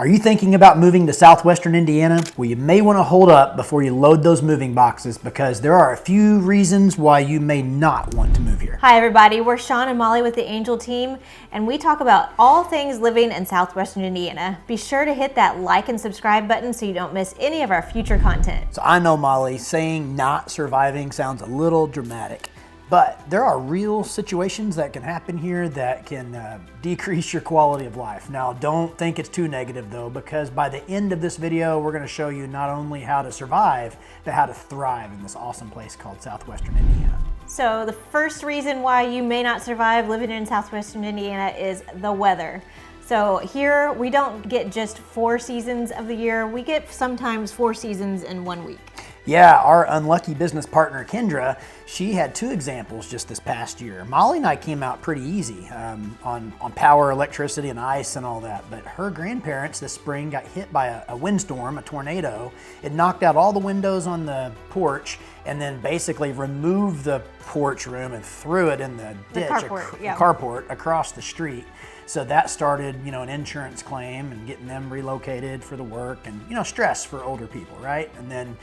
Are you thinking about moving to Southwestern Indiana? Well, you may want to hold up before you load those moving boxes because there are a few reasons why you may not want to move here. Hi everybody, we're Shaun and Molly with the Angel team, and we talk about all things living in Southwestern Indiana. Be sure to hit that like and subscribe button so you don't miss any of our future content. So I know, Molly, saying not surviving sounds a little dramatic, but there are real situations that can happen here that can decrease your quality of life. Now, don't think it's too negative though, because by the end of this video, we're gonna show you not only how to survive, but how to thrive in this awesome place called Southwestern Indiana. So the first reason why you may not survive living in Southwestern Indiana is the weather. So here we don't get just 4 seasons of the year, we get sometimes 4 seasons in 1 week. Yeah, our unlucky business partner, Kendra, she had 2 examples just this past year. Molly and I came out pretty easy on power, electricity, and ice and all that, but her grandparents this spring got hit by a windstorm, a tornado. It knocked out all the windows on the porch and then basically removed the porch room and threw it in the ditch, carport across the street. So that started, an insurance claim and getting them relocated for the work and, stress for older people, right? And then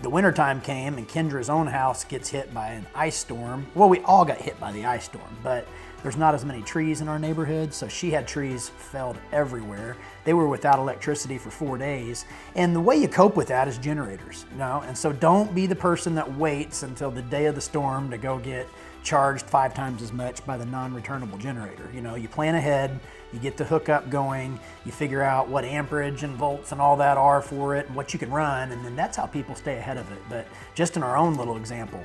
the wintertime came and Kendra's own house gets hit by an ice storm. Well, we all got hit by the ice storm, but there's not as many trees in our neighborhood, so she had trees felled everywhere. They were without electricity for 4 days. And the way you cope with that is generators, And so don't be the person that waits until the day of the storm to go get charged 5 times as much by the non-returnable generator. You plan ahead, you get the hookup going, you figure out what amperage and volts and all that are for it and what you can run, and then that's how people stay ahead of it. But just in our own little example,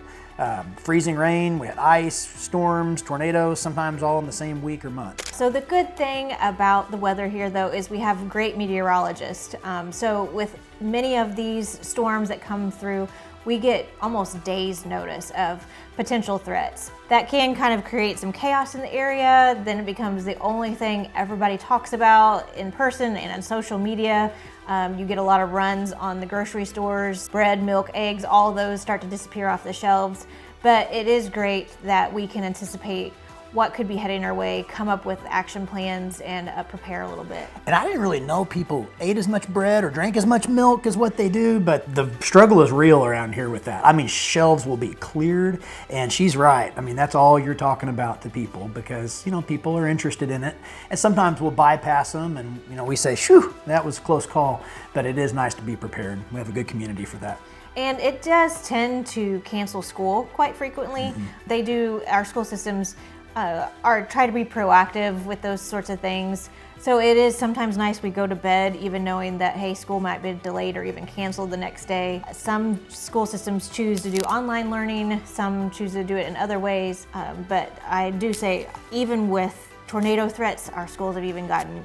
freezing rain, we had ice, storms, tornadoes, sometimes all in the same week or month. So the good thing about the weather here though is we have great meteorologists. So with many of these storms that come through, we get almost days notice of potential threats. That can kind of create some chaos in the area. Then it becomes the only thing everybody talks about in person and on social media. You get a lot of runs on the grocery stores, bread, milk, eggs, all those start to disappear off the shelves. But it is great that we can anticipate what could be heading our way, come up with action plans, and prepare a little bit. And I didn't really know people ate as much bread or drank as much milk as what they do, but the struggle is real around here with that. Shelves will be cleared, and she's right. That's all you're talking about to people because, people are interested in it. And sometimes we'll bypass them and, we say, shoo, that was a close call, but it is nice to be prepared. We have a good community for that. And it does tend to cancel school quite frequently. They do, our school systems try to be proactive with those sorts of things. So it is sometimes nice we go to bed even knowing that, hey, school might be delayed or even canceled the next day. Some school systems choose to do online learning, some choose to do it in other ways. But I do say, even with tornado threats, our schools have even gotten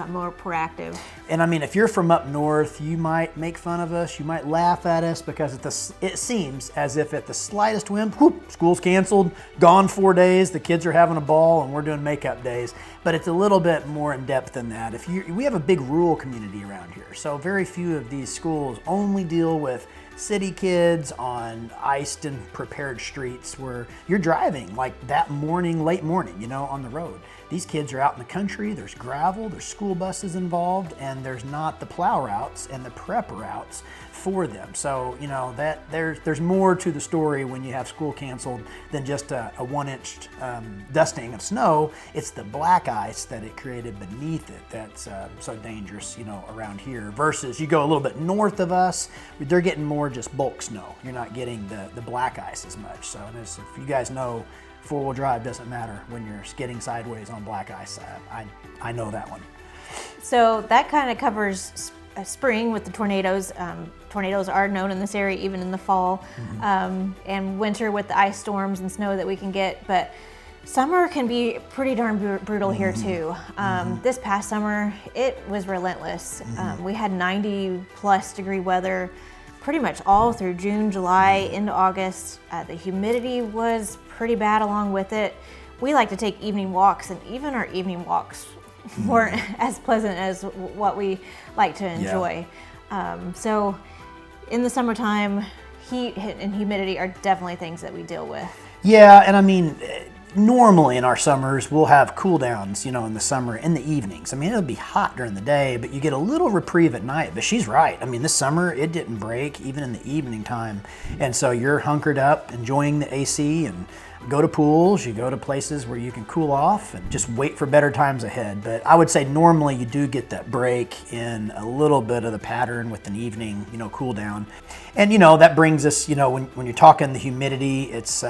more proactive. And if you're from up north, you might make fun of us, you might laugh at us because it seems as if at the slightest whim, whoop, school's canceled, gone 4 days, the kids are having a ball and we're doing makeup days. But it's a little bit more in depth than that. We have a big rural community around here, so very few of these schools only deal with city kids on iced and prepared streets where you're driving like that morning, late morning, on the road. These kids are out in the country, there's gravel, there's school buses involved, and there's not the plow routes and the prep routes for them. So, that there's more to the story when you have school canceled than just a 1-inch dusting of snow. It's the black ice that it created beneath it that's so dangerous, around here. Versus you go a little bit north of us, they're getting more just bulk snow. You're not getting the black ice as much. So if you guys know, 4-wheel drive doesn't matter when you're skidding sideways on black ice. I know that one. So that kind of covers spring with the tornadoes. Tornadoes are known in this area even in the fall, and winter with the ice storms and snow that we can get. But summer can be pretty darn brutal here too. This past summer, it was relentless. We had 90+ degree weather pretty much all through June, July, into August. The humidity was pretty bad along with it. We like to take evening walks, and even our evening walks weren't as pleasant as what we like to enjoy. So in the summertime, heat and humidity are definitely things that we deal with. Yeah, and normally in our summers, we'll have cool downs, in the summer in the evenings. I mean, it'll be hot during the day, but you get a little reprieve at night. But she's right. I mean, this summer, it didn't break even in the evening time. And so you're hunkered up, enjoying the AC, and go to pools, you go to places where you can cool off and just wait for better times ahead. But I would say normally you do get that break in a little bit of the pattern with an evening, cool down. And, that brings us, when you're talking the humidity, it's,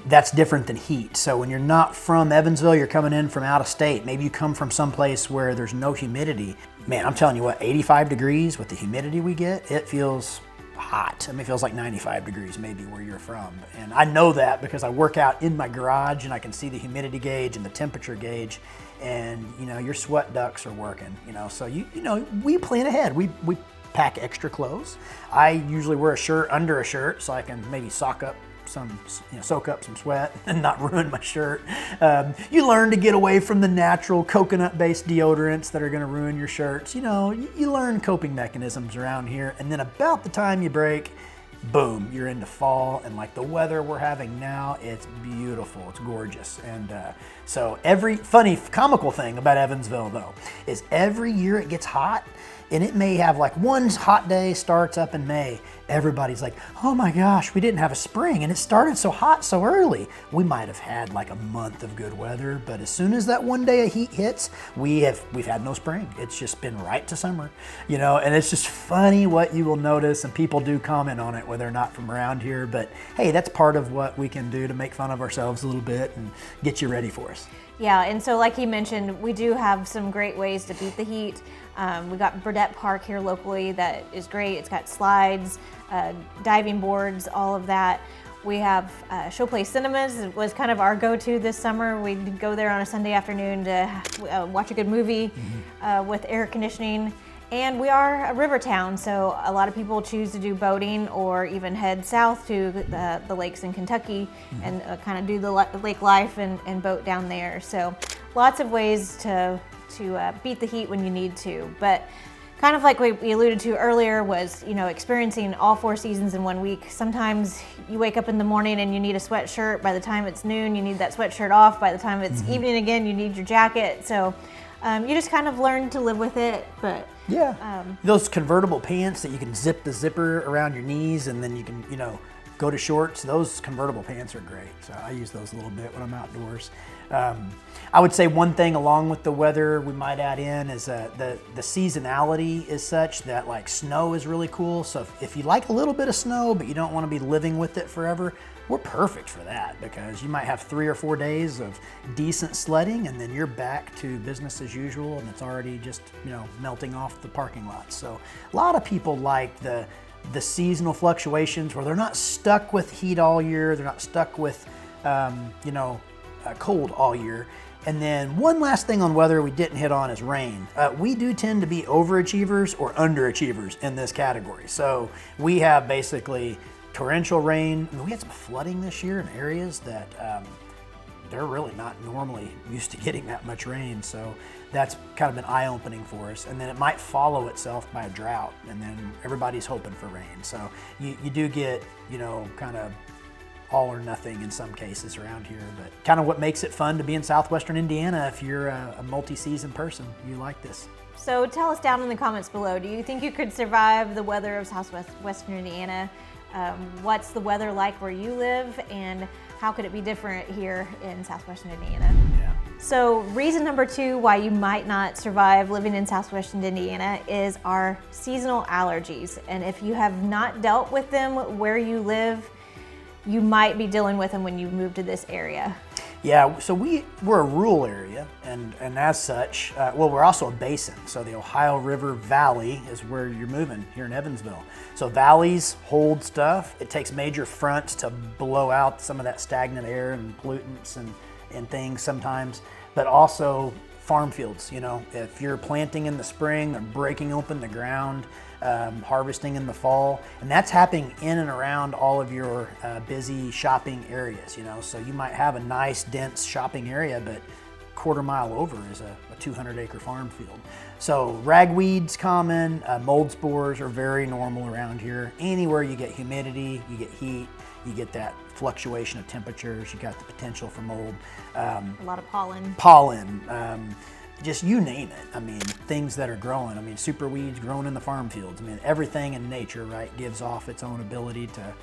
that's different than heat. So when you're not from Evansville, you're coming in from out of state. Maybe you come from someplace where there's no humidity. Man, I'm telling you what, 85 degrees with the humidity we get, it feels hot. I mean, it feels like 95 degrees maybe where you're from. And I know that because I work out in my garage and I can see the humidity gauge and the temperature gauge, and your sweat ducts are working, so we plan ahead. We pack extra clothes. I usually wear a shirt under a shirt so I can maybe soak up some sweat and not ruin my shirt. You learn to get away from the natural coconut-based deodorants that are going to ruin your shirts. You learn coping mechanisms around here, and then about the time you break, boom, you're into fall, and like the weather we're having now, it's beautiful, it's gorgeous. And so every funny, comical thing about Evansville though, is every year it gets hot, and it may have like one hot day starts up in May. Everybody's like, oh my gosh, we didn't have a spring and it started so hot so early. We might have had like a month of good weather, but as soon as that one day of heat hits, we've had no spring. It's just been right to summer, and it's just funny what you will notice, and people do comment on it when they're not from around here, but hey, that's part of what we can do to make fun of ourselves a little bit and get you ready for us. Yeah, and so like he mentioned, we do have some great ways to beat the heat. We got Burdette Park here locally that is great. It's got slides, diving boards, all of that. We have Showplace Cinemas. It was kind of our go-to this summer. We'd go there on a Sunday afternoon to watch a good movie with air conditioning. And we are a river town, so a lot of people choose to do boating or even head south to the lakes in Kentucky and kind of do the lake life and boat down there. So lots of ways to beat the heat when you need to. But kind of like we alluded to earlier was, experiencing all 4 seasons in 1 week. Sometimes you wake up in the morning and you need a sweatshirt. By the time it's noon, you need that sweatshirt off. By the time it's evening again, you need your jacket. So you just kind of learn to live with it. But yeah, those convertible pants that you can zip the zipper around your knees and then you can, go to shorts. Those convertible pants are great. So I use those a little bit when I'm outdoors. I would say one thing along with the weather we might add in is the seasonality is such that like snow is really cool. So if you like a little bit of snow but you don't want to be living with it forever, we're perfect for that, because you might have 3 or 4 days of decent sledding and then you're back to business as usual and it's already just melting off the parking lot. So a lot of people like the seasonal fluctuations where they're not stuck with heat all year, they're not stuck with cold all year. And then one last thing on weather we didn't hit on is rain. We do tend to be overachievers or underachievers in this category. So we have basically torrential rain. I mean, we had some flooding this year in areas that they're really not normally used to getting that much rain. So that's kind of been eye-opening for us. And then it might follow itself by a drought, and then everybody's hoping for rain. So you do get, kind of all or nothing in some cases around here, but kind of what makes it fun to be in Southwestern Indiana. If you're a multi-season person, you like this. So tell us down in the comments below, do you think you could survive the weather of Southwestern Indiana? What's the weather like where you live, and how could it be different here in Southwestern Indiana? Yeah. So reason number 2 why you might not survive living in Southwestern Indiana is our seasonal allergies. And if you have not dealt with them where you live, you might be dealing with them when you move to this area. Yeah, so we're a rural area, and as such, we're also a basin. So the Ohio River Valley is where you're moving here in Evansville. So valleys hold stuff. It takes major fronts to blow out some of that stagnant air and pollutants and things sometimes, but also farm fields. If you're planting in the spring, they're breaking open the ground, harvesting in the fall, and that's happening in and around all of your busy shopping areas. So you might have a nice dense shopping area, but quarter mile over is a 200-acre farm field. So ragweed's common, mold spores are very normal around here. Anywhere you get humidity, you get heat, you get that fluctuation of temperatures. You got the potential for mold. A lot of pollen. Just you name it. I mean, things that are growing. I mean, super weeds growing in the farm fields. I mean, everything in nature, right, gives off its own ability to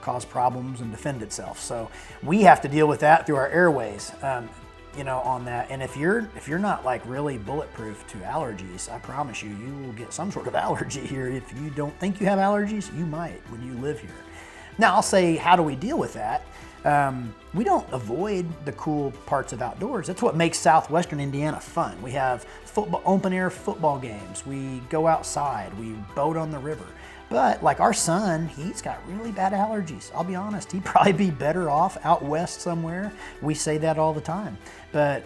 cause problems and defend itself. So we have to deal with that through our airways, on that. And if you're not like really bulletproof to allergies, I promise you, you will get some sort of allergy here. If you don't think you have allergies, you might when you live here. Now, I'll say, how do we deal with that? We don't avoid the cool parts of outdoors. That's what makes Southwestern Indiana fun. We have open air football games. We go outside. We boat on the river. But like our son, he's got really bad allergies. I'll be honest, he'd probably be better off out west somewhere. We say that all the time. But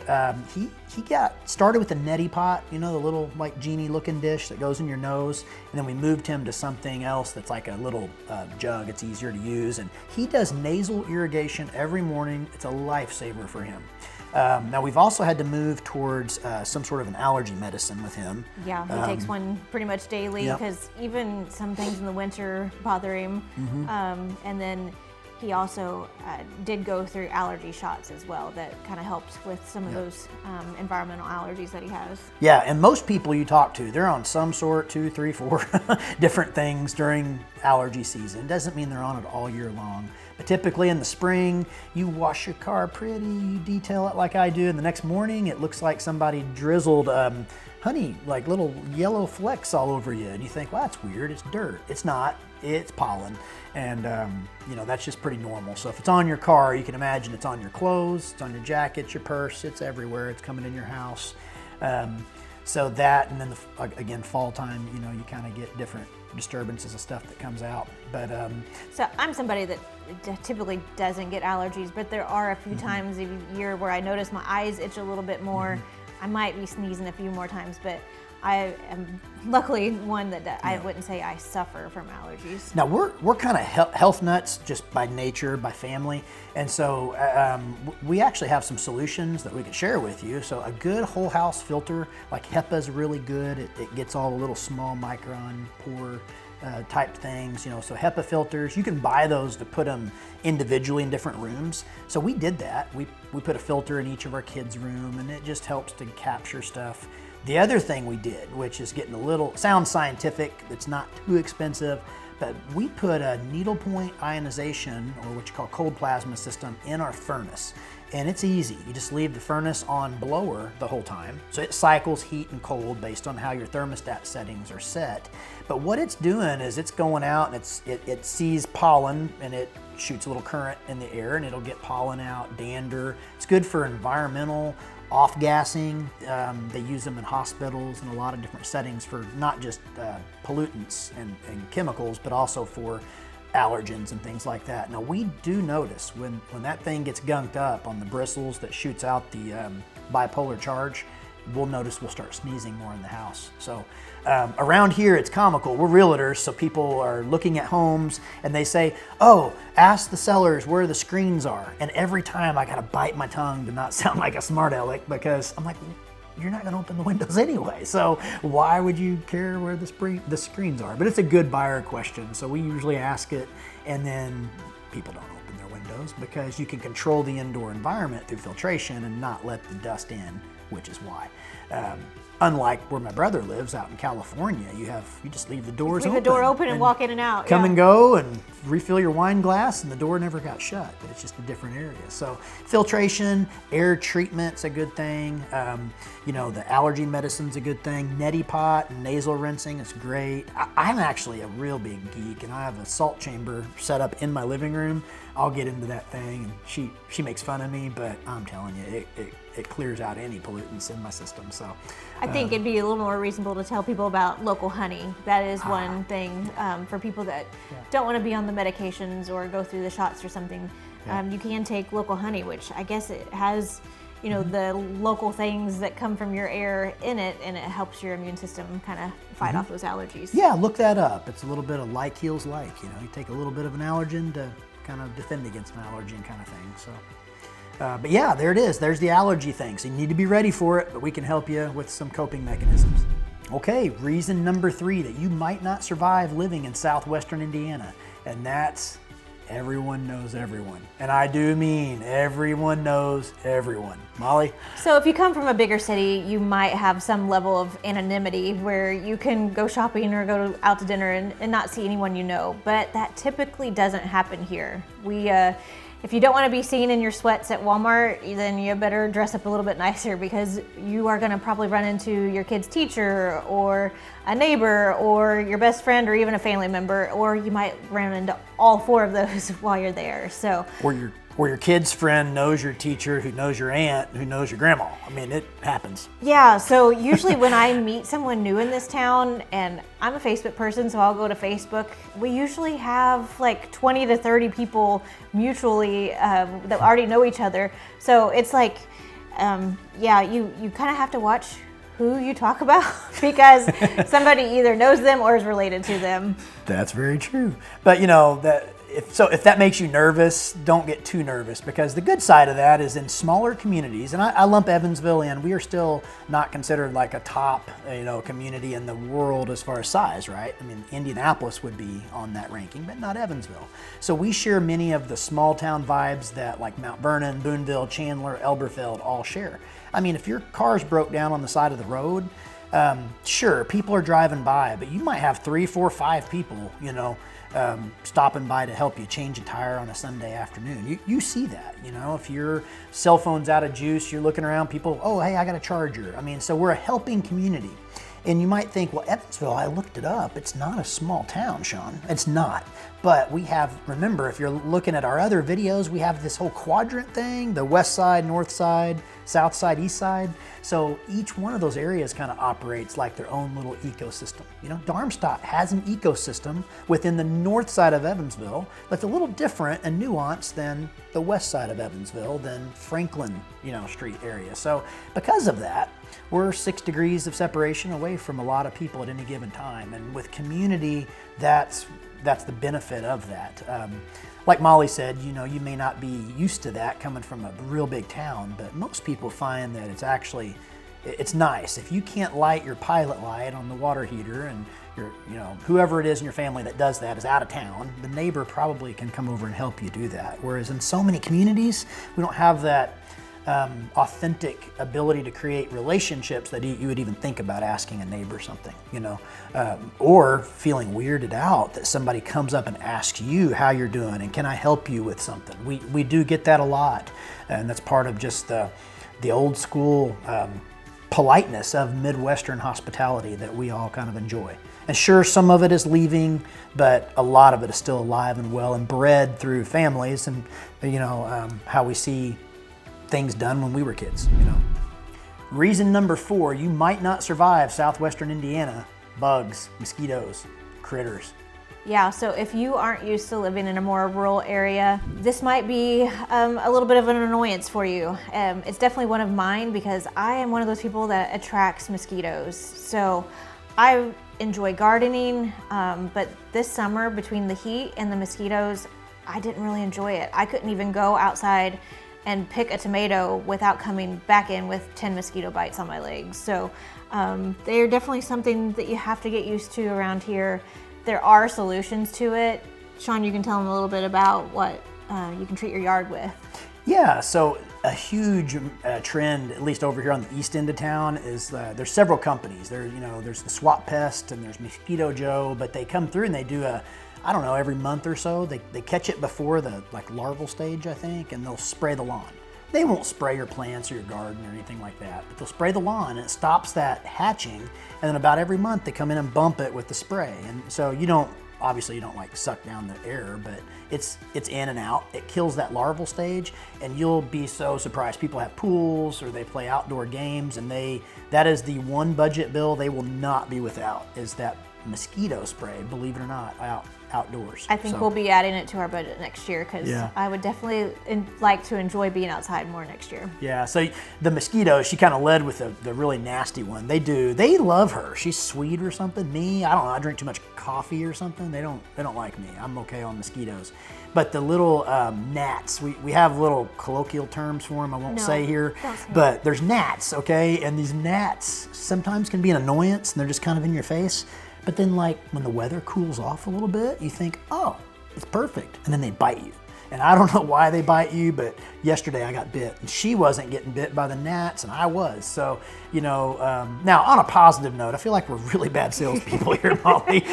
he got started with a neti pot, the little like genie looking dish that goes in your nose. And then we moved him to something else that's like a little jug. It's easier to use. And he does nasal irrigation every morning. It's a lifesaver for him. Now we've also had to move towards some sort of an allergy medicine with him. Yeah, he takes one pretty much daily because even some things in the winter bother him. And then he also did go through allergy shots as well that kind of helps with some of those environmental allergies that he has. Yeah, and most people you talk to, they're on some sort, 2, 3, 4 different things during allergy season. It doesn't mean they're on it all year long. But typically in the spring, you wash your car pretty, you detail it like I do, and the next morning it looks like somebody drizzled honey, like little yellow flecks all over you. And you think, well, that's weird, it's dirt. It's not, it's pollen. And that's just pretty normal. So if it's on your car, you can imagine it's on your clothes, it's on your jacket, your purse, it's everywhere, it's coming in your house. So that, and then again, fall time, you kind of get different disturbances of stuff that comes out. But so I'm somebody that typically doesn't get allergies, but there are a few times a year where I notice my eyes itch a little bit more. I might be sneezing a few more times, but I am luckily one that I wouldn't say I suffer from allergies. Now we're kind of health nuts just by nature, by family, and so we actually have some solutions that we could share with you. So a good whole house filter, like HEPA, is really good. It gets all the little small micron pore type things, so HEPA filters, you can buy those to put them individually in different rooms. So we did that. We put a filter in each of our kids' room, and it just helps to capture stuff. The other thing we did, which is getting sounds scientific, it's not too expensive, but we put a needlepoint ionization, or what you call cold plasma system, in our furnace. And it's easy. You just leave the furnace on blower the whole time. So it cycles heat and cold based on how your thermostat settings are set. But what it's doing is it's going out and it sees pollen, and it shoots a little current in the air, and it'll get pollen out, dander. It's good for environmental off-gassing. They use them in hospitals and a lot of different settings for not just pollutants and chemicals, but also for allergens and things like that. Now we do notice when that thing gets gunked up on the bristles that shoots out the bipolar charge, we'll start sneezing more in the house. So around here it's comical. We're realtors, so people are looking at homes and they say, oh, ask the sellers where the screens are. And every time I gotta bite my tongue to not sound like a smart aleck, because I'm like, you're not going to open the windows anyway, so why would you care where the screens are? But it's a good buyer question, so we usually ask it, and then people don't open their windows because you can control the indoor environment through filtration and not let the dust in, which is why. Unlike where my brother lives out in California, you just leave the doors open. Leave the door open and walk in and out. Come and go and refill your wine glass, and the door never got shut, but it's just a different area. So filtration, air treatment's a good thing. The allergy medicine's a good thing. Neti pot and nasal rinsing is great. I'm actually a real big geek, and I have a salt chamber set up in my living room. I'll get into that thing, and she makes fun of me, but I'm telling you, it clears out any pollutants in my system. So I think it'd be a little more reasonable to tell people about local honey. That is one thing for people that don't want to be on the medications or go through the shots or something. You can take local honey, which I guess it has the local things that come from your air in it, and it helps your immune system kind of fight off those allergies. Yeah, look that up. It's a little bit of like heals like. You take a little bit of an allergen to kind of defend against an allergen kind of thing. So, but yeah, there it is. There's the allergy thing. So you need to be ready for it, but we can help you with some coping mechanisms. Okay, reason number 3 that you might not survive living in Southwestern Indiana, and that's everyone knows everyone. And I do mean everyone knows everyone. Molly? So if you come from a bigger city, you might have some level of anonymity where you can go shopping or go out to dinner and not see anyone you know. But that typically doesn't happen here. If you don't want to be seen in your sweats at Walmart, then you better dress up a little bit nicer, because you are going to probably run into your kid's teacher or a neighbor or your best friend or even a family member, or you might run into all four of those while you're there. So, or your kid's friend knows your teacher, who knows your aunt, who knows your grandma. I mean, it happens. Yeah, so usually when I meet someone new in this town, and I'm a Facebook person, so I'll go to Facebook, we usually have like 20 to 30 people mutually that already know each other. So it's like, you kind of have to watch who you talk about because somebody either knows them or is related to them. That's very true. But you know, if that makes you nervous, don't get too nervous, because the good side of that is in smaller communities, and I lump Evansville in, we are still not considered like a top, community in the world as far as size, right? I mean, Indianapolis would be on that ranking, but not Evansville. So we share many of the small town vibes that like Mount Vernon, Boonville, Chandler, Elberfeld all share. I mean, if your car's broke down on the side of the road, sure, people are driving by, but you might have 3, 4, 5 people, stopping by to help you change a tire on a Sunday afternoon. You see that, if your cell phone's out of juice, you're looking around, people, oh, hey, I got a charger. I mean, so we're a helping community. And you might think, well, Evansville, I looked it up. It's not a small town, Shaun. It's not. But remember, if you're looking at our other videos, we have this whole quadrant thing, the west side, north side, south side, east side. So each one of those areas kind of operates like their own little ecosystem. Darmstadt has an ecosystem within the north side of Evansville that's a little different and nuanced than the west side of Evansville, than Franklin, street area. So because of that, we're 6 degrees of separation away from a lot of people at any given time. And with community, that's the benefit of that. Like Molly said, you may not be used to that coming from a real big town, but most people find that it's nice. If you can't light your pilot light on the water heater and whoever it is in your family that does that is out of town, the neighbor probably can come over and help you do that. Whereas in so many communities, we don't have that authentic ability to create relationships that you would even think about asking a neighbor something, or feeling weirded out that somebody comes up and asks you how you're doing and can I help you with something. We do get that a lot, and that's part of just the old school politeness of Midwestern hospitality that we all kind of enjoy. And sure, some of it is leaving, but a lot of it is still alive and well and bred through families and how we see things done when we were kids. Reason number 4, you might not survive Southwestern Indiana: bugs, mosquitoes, critters. Yeah, so if you aren't used to living in a more rural area, this might be a little bit of an annoyance for you. It's definitely one of mine, because I am one of those people that attracts mosquitoes. So I enjoy gardening, but this summer, between the heat and the mosquitoes, I didn't really enjoy it. I couldn't even go outside and pick a tomato without coming back in with 10 mosquito bites on my legs. So they're definitely something that you have to get used to around here. There are solutions to it. Shaun, you can tell them a little bit about what you can treat your yard with. Yeah, so a huge trend, at least over here on the east end of town, is there's several companies. There's the Swap Pest and there's Mosquito Joe, but they come through and they do every month or so, they catch it before the larval stage, I think, and they'll spray the lawn. They won't spray your plants or your garden or anything like that, but they'll spray the lawn and it stops that hatching. And then about every month they come in and bump it with the spray. And so you don't suck down the air, but it's in and out. It kills that larval stage, and you'll be so surprised. People have pools or they play outdoor games, and that is the one budget bill they will not be without, is that mosquito spray, believe it or not, outdoors. I think we'll be adding it to our budget next year, because I would definitely like to enjoy being outside more next year. Yeah, so the mosquitoes, she kind of led with the really nasty one. They love her. She's sweet or something. Me, I don't know, I drink too much coffee or something. They don't like me. I'm okay on mosquitoes. But the little gnats, we have little colloquial terms for them I won't say here, but there's gnats, okay? And these gnats sometimes can be an annoyance, and they're just kind of in your face. But then when the weather cools off a little bit, you think, oh, It's perfect. And then they bite you. And I don't know why they bite you, but yesterday I got bit. And she wasn't getting bit by the gnats, and I was. So, now on a positive note, I feel like we're really bad salespeople here, Molly.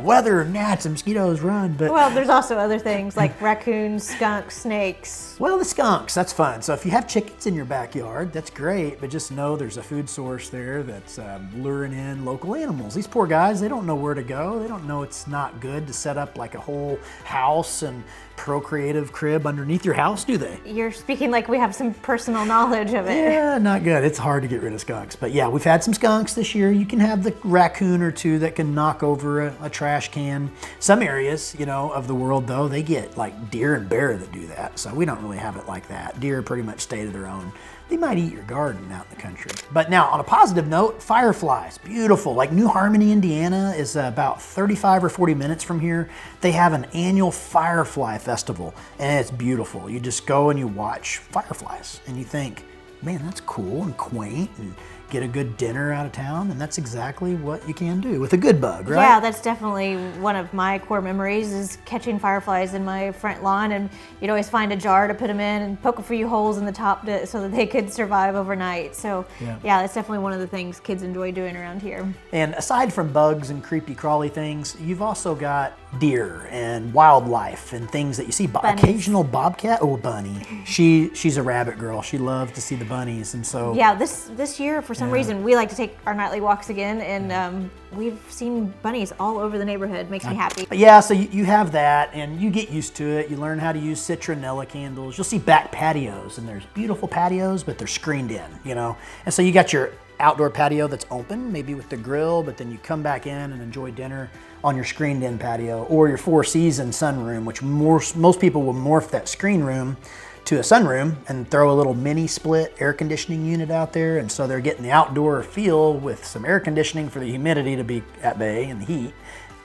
Weather, gnats, and mosquitoes run. But well, there's also other things like raccoons, skunks, snakes. Well, the skunks, that's fun. So if you have chickens in your backyard, that's great. But just know there's a food source there that's luring in local animals. These poor guys, they don't know where to go. They don't know it's not good to set up like a whole house and procreative crib underneath your house, do they? You're speaking like we have some personal knowledge of it. Yeah, not good. It's hard to get rid of skunks. But yeah, we've had some skunks this year. You can have the raccoon or two that can knock over a trash can. Some areas, of the world though, they get like deer and bear that do that. So we don't really have it like that. Deer pretty much stay to their own. They might eat your garden out in the country. But now, on a positive note, fireflies, beautiful. Like New Harmony, Indiana is about 35 or 40 minutes from here. They have an annual firefly festival, and it's beautiful. You just go and you watch fireflies, and you think, man, that's cool and quaint, and get a good dinner out of town, and that's exactly what you can do with a good bug, right? Yeah, that's definitely one of my core memories is catching fireflies in my front lawn, and you'd always find a jar to put them in and poke a few holes in the top so that they could survive overnight. So yeah, that's definitely one of the things kids enjoy doing around here. And aside from bugs and creepy crawly things, you've also got deer and wildlife and things that you see. Occasional bobcat. Oh, a bunny. She's a rabbit girl. She loves to see the bunnies, and so yeah, this year for some reason we like to take our nightly walks again, and we've seen bunnies all over the neighborhood. Makes me happy. Yeah, so you have that, and you get used to it. You learn how to use citronella candles. You'll see back patios, and there's beautiful patios, but they're screened in, And so you got your outdoor patio that's open, maybe with the grill, but then you come back in and enjoy dinner on your screened in patio, or your Four Seasons sunroom, which most people will morph that screen room to a sunroom and throw a little mini split air conditioning unit out there. And so they're getting the outdoor feel with some air conditioning for the humidity to be at bay and the heat,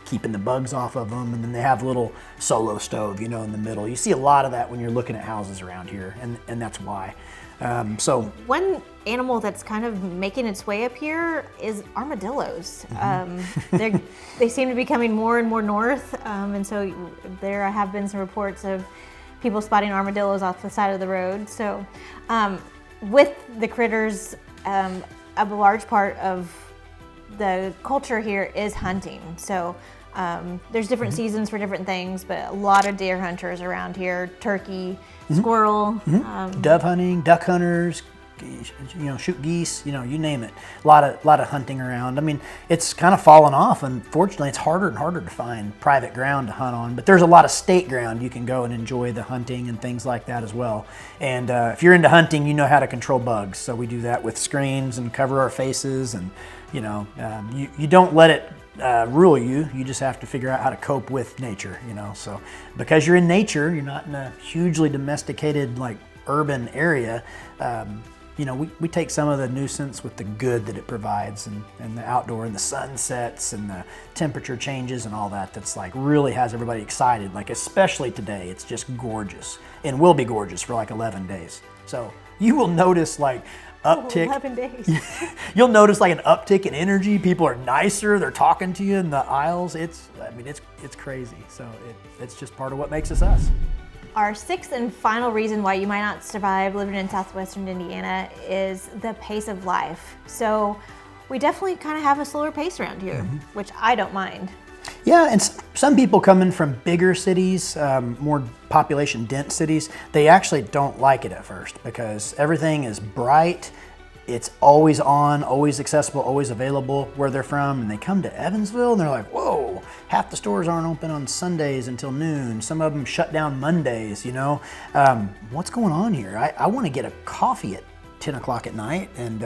keeping the bugs off of them. And then they have a little solo stove, in the middle. You see a lot of that when you're looking at houses around here, and that's why. So one animal that's kind of making its way up here is armadillos. They seem to be coming more and more north, and so there have been some reports of people spotting armadillos off the side of the road. So with the critters, a large part of the culture here is hunting. So there's different seasons for different things, but a lot of deer hunters around here, turkey, squirrel. Dove hunting, duck hunters, shoot geese, you name it. A lot of hunting around. I mean, it's kind of fallen off. Unfortunately, it's harder and harder to find private ground to hunt on, but there's a lot of state ground you can go and enjoy the hunting and things like that as well. And if you're into hunting, you know how to control bugs. So we do that with screens and cover our faces, and you don't let it rule you. You just have to figure out how to cope with nature, So because you're in nature, you're not in a hugely domesticated like urban area. We take some of the nuisance with the good that it provides, and the outdoor and the sunsets and the temperature changes and all that. That's like really has everybody excited. Like especially today, it's just gorgeous and will be gorgeous for like 11 days. So you will notice like uptick. 11 days. You'll notice like an uptick in energy. People are nicer. They're talking to you in the aisles. It's crazy. So it's just part of what makes us us. Our sixth and final reason why you might not survive living in Southwestern Indiana is the pace of life. So we definitely kind of have a slower pace around here, which I don't mind. Yeah, and some people coming from bigger cities, more population dense cities, they actually don't like it at first because everything is bright. It's always on, always accessible, always available where they're from. And they come to Evansville and they're like, whoa, half the stores aren't open on Sundays until noon. Some of them shut down Mondays, What's going on here? I want to get a coffee at 10 o'clock at night. And,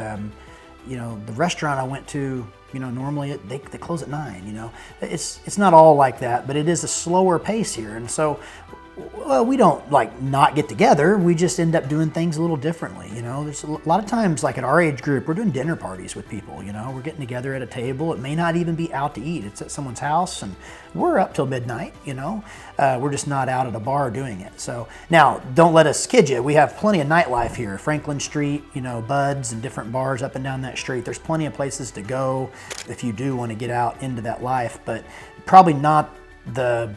the restaurant I went to, normally they close at 9, It's not all like that, but it is a slower pace here. And so, well, we don't like not get together. We just end up doing things a little differently. There's a lot of times like at our age group, we're doing dinner parties with people, we're getting together at a table. It may not even be out to eat. It's at someone's house and we're up till midnight, we're just not out at a bar doing it. So now don't let us kid you. We have plenty of nightlife here. Franklin Street, Bud's and different bars up and down that street. There's plenty of places to go if you do want to get out into that life, but probably not the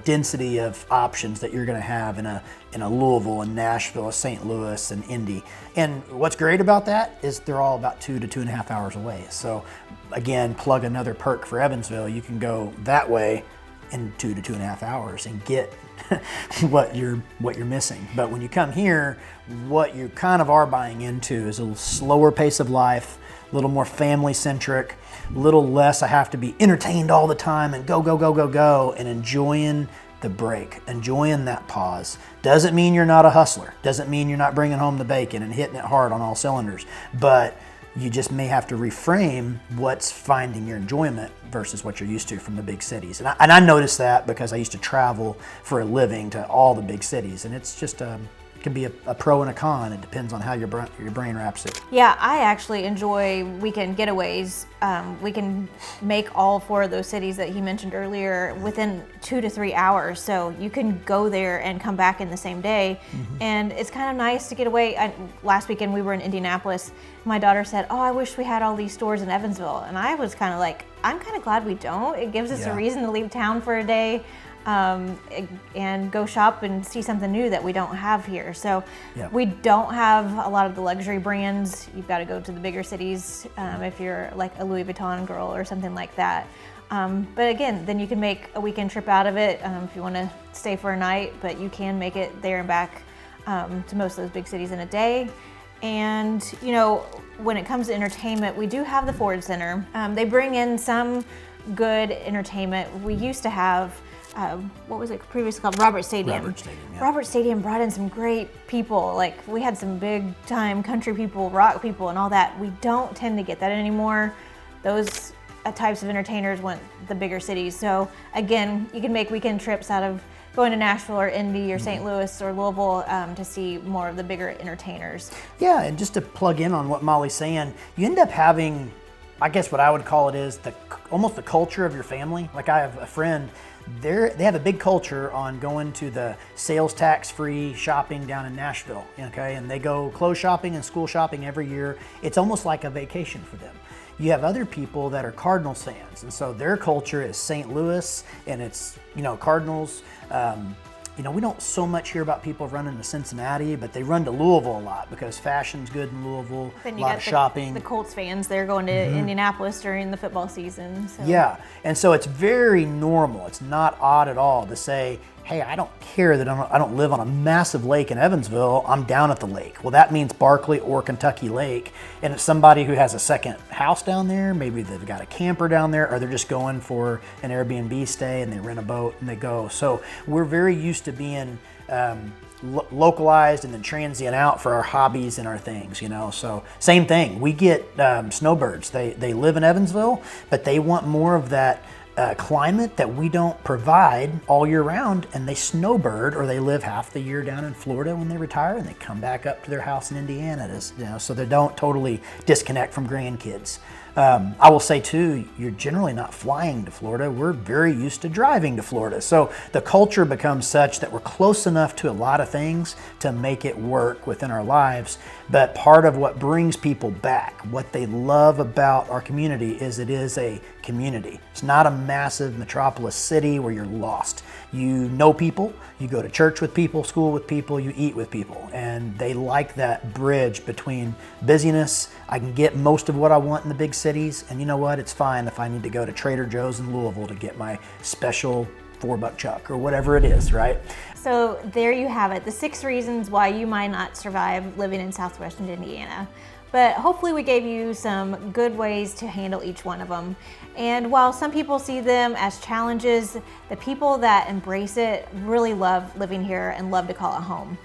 density of options that you're going to have in a Louisville, and Nashville, a St. Louis, and Indy. And what's great about that is they're all about 2 to 2.5 hours away. So again, plug another perk for Evansville. You can go that way in 2 to 2.5 hours and get what you're missing. But when you come here, what you kind of are buying into is a little slower pace of life, a little more family centric, a little less I have to be entertained all the time and go, and enjoying the break, enjoying that pause. Doesn't mean you're not a hustler. Doesn't mean you're not bringing home the bacon and hitting it hard on all cylinders. But you just may have to reframe what's finding your enjoyment versus what you're used to from the big cities. And I noticed that because I used to travel for a living to all the big cities, and it's just it can be a pro and a con. It depends on how your brain wraps it. Yeah, I actually enjoy weekend getaways. We can make all 4 of those cities that he mentioned earlier within 2 to 3 hours. So you can go there and come back in the same day. Mm-hmm. And it's kind of nice to get away. Last weekend we were in Indianapolis. My daughter said, "Oh, I wish we had all these stores in Evansville." And I was kind of like, I'm kind of glad we don't. It gives us a reason to leave town for a day. And go shop and see something new that we don't have here. So we don't have a lot of the luxury brands. You've got to go to the bigger cities if you're like a Louis Vuitton girl or something like that. But again, then you can make a weekend trip out of it if you want to stay for a night, but you can make it there and back to most of those big cities in a day. And, when it comes to entertainment, we do have the Ford Center. They bring in some good entertainment. We used to have what was it previously called? Robert Stadium. Robert Stadium brought in some great people. Like, we had some big time country people, rock people, and all that. We don't tend to get that anymore. Those types of entertainers went the bigger cities. So again, you can make weekend trips out of going to Nashville or Indy or St. Louis or Louisville to see more of the bigger entertainers. Yeah, and just to plug in on what Molly's saying, you end up having, I guess what I would call it is almost the culture of your family. Like, I have a friend, they have a big culture on going to the sales tax free shopping down in Nashville, okay? And they go clothes shopping and school shopping every year. It's almost like a vacation for them. You have other people that are Cardinals fans, and so their culture is St. Louis, and it's, Cardinals. We don't so much hear about people running to Cincinnati, but they run to Louisville a lot because fashion's good in Louisville, then a lot of shopping. The Colts fans, they're going to Indianapolis during the football season. So. Yeah, and so it's very normal. It's not odd at all to say, hey, I don't care that I don't live on a massive lake in Evansville, I'm down at the lake. Well, that means Barkley or Kentucky Lake, and it's somebody who has a second house down there, maybe they've got a camper down there, or they're just going for an Airbnb stay and they rent a boat and they go. So we're very used to being localized and then transient out for our hobbies and our things, So same thing, we get snowbirds. They live in Evansville, but they want more of that climate that we don't provide all year round, and they snowbird, or they live half the year down in Florida when they retire, and they come back up to their house in Indiana, so they don't totally disconnect from grandkids. I will say too, you're generally not flying to Florida. We're very used to driving to Florida. So the culture becomes such that we're close enough to a lot of things to make it work within our lives. But part of what brings people back, what they love about our community, is it is a community. It's not a massive metropolis city where you're lost. You know people, you go to church with people, school with people, you eat with people, and they like that bridge between busyness. I can get most of what I want in the big cities, and you know what? It's fine if I need to go to Trader Joe's in Louisville to get my special $4 chuck or whatever it is, right? So there you have it, the 6 reasons why you might not survive living in Southwestern Indiana. But hopefully we gave you some good ways to handle each one of them. And while some people see them as challenges, the people that embrace it really love living here and love to call it home.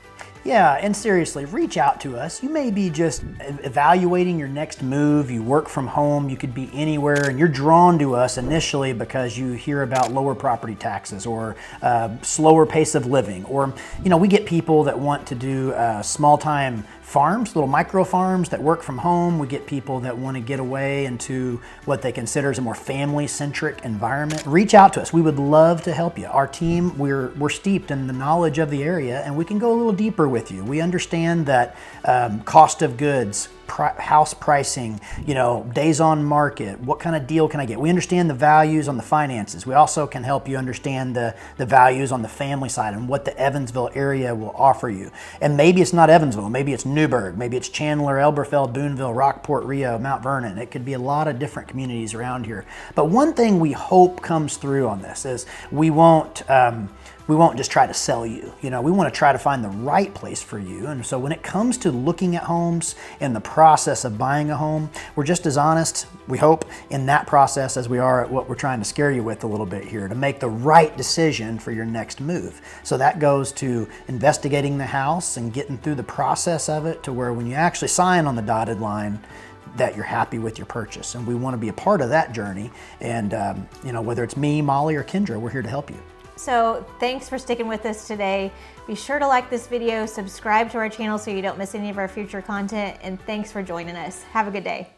Yeah, and seriously, reach out to us. You may be just evaluating your next move. You work from home, you could be anywhere, and you're drawn to us initially because you hear about lower property taxes or slower pace of living. Or, we get people that want to do small-time farms, little micro farms that work from home. We get people that want to get away into what they consider as a more family-centric environment. Reach out to us. We would love to help you. Our team, we're steeped in the knowledge of the area, and we can go a little deeper with you. We understand that cost of goods house pricing, days on market, what kind of deal can I get? We understand the values on the finances. We also can help you understand the values on the family side and what the Evansville area will offer you. And maybe it's not Evansville, maybe it's Newburgh, maybe it's Chandler, Elberfeld, Boonville, Rockport, Rio, Mount Vernon. It could be a lot of different communities around here. But one thing we hope comes through on this is we won't just try to sell you. We want to try to find the right place for you. And so when it comes to looking at homes and the process of buying a home, we're just as honest, we hope, in that process as we are at what we're trying to scare you with a little bit here to make the right decision for your next move. So that goes to investigating the house and getting through the process of it to where when you actually sign on the dotted line, that you're happy with your purchase. And we want to be a part of that journey. And whether it's me, Molly, or Kendra, we're here to help you. So thanks for sticking with us today. Be sure to like this video, subscribe to our channel so you don't miss any of our future content, and thanks for joining us. Have a good day.